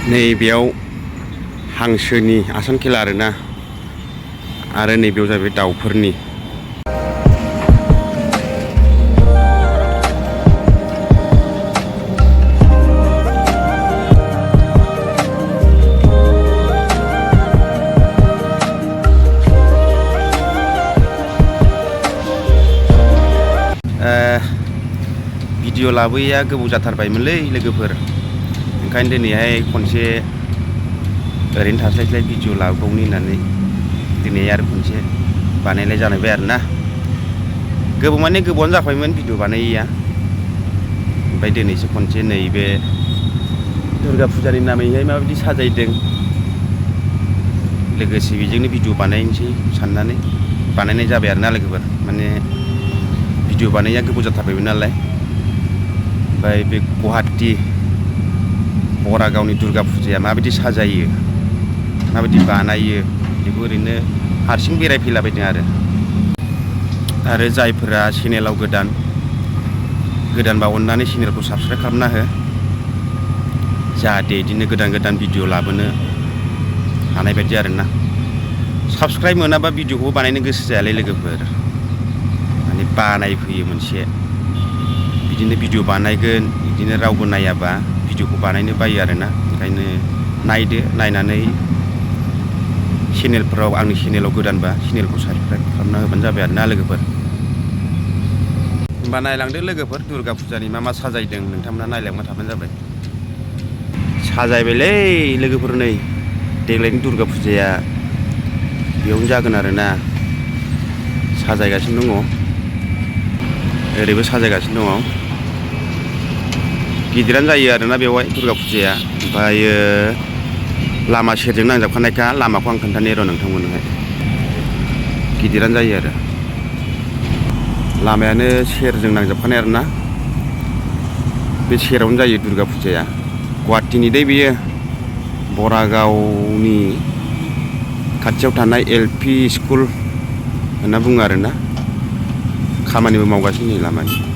नैबेयाव हांसोनि आसान खेला आरोना, आरो नैबेयाव जाहैबाय दाउफोरनि। भिडिअ लाबोयैया गोबाव जाथारबायमोनलै लोगोफोर, ओंखायनो दिनैहाय खनसे ओरैनो थास्लायस्लाय भिडिअ लाबोबावनि होननानै दिनै आरो खनसे बानायनाय जानायबाय आरोना। गोबाव माने गोबावानो जाबायमोन भिडिअ बानायैया, ओमफ्राय दिनैसो खनसे नैबे दुर्गा फुजानि नामैहाय माबायदि साजायदों लोगोसे बेजोंनो भिडिअ बानायनोसै साननानै बानायनाय जाबाय आरोना लोगोफोर। माने भिडिअ बानायैया गोबाव जाथारबायमोन नालाय। ओमफ्राय बे गुवाहाटि बरागावनि दुर्गा फुजाया माबायदि साजायो, माबायदि बानायो, बेखौ ओरैनो हारसिं बेरायफैलाबायदों आरो जायफोरा चेनेलाव गोदानबा अननानै चेनेलखौ साबस्क्राइब खालामना हो, जाहाथे बिदिनो गोदान गोदान भिडिअ लाबोनो हानाय बायदि आरोना। साबस्क्राइब मोनाबा भिडिअखौबो बानायनो गोसो जायालै लोगोफोर, माने बानाय फैयो मोनसे। बिदिनो भिडिअ बानायगोन, बिदिनो रावबो नायाबा भिडिअखौ बानायनो बायो आरोना। ओंखायनो नायदो, नायनानै चेनेलफोराव, आंनि चेनेलाव गोदानबा चेनेलखौ साबस्क्राइब खालामना होबानो जाबाय आरोना लोगोफोर। होमबा नायलांदो लोगोफोर, दुर्गा फुजानि मा मा साजायदों नोंथांमोना नायलांबाय थाबानो जाबाय। साजायबायलै लोगोफोर, नै देग्लायनि दुर्गा फुजाया बेयावनो जागोन आरोना। साजायगासिनो दङ, ओरैबो साजायगासिनो दङ। गिदिरानो जायो आरोना बेवहाय दुर्गा फुजाया। ओमफ्रायो लामा सेरजों नांजाबखानायखा, लामाखौ आं खोन्थानि र' नोंथांमोननोहाय। गिदिरानो जायो आरो लामायानो सेरजों नांजाबखानाय आरोना। बे सेरावनो जायो दुर्गा फुजाया। गुवाहाटिनि दै बेयो, बरागावनि खाथियाव थानाय LP स्कुल होनना बुङो आरोना। खामानिबो मावगासिनो नै लामानि।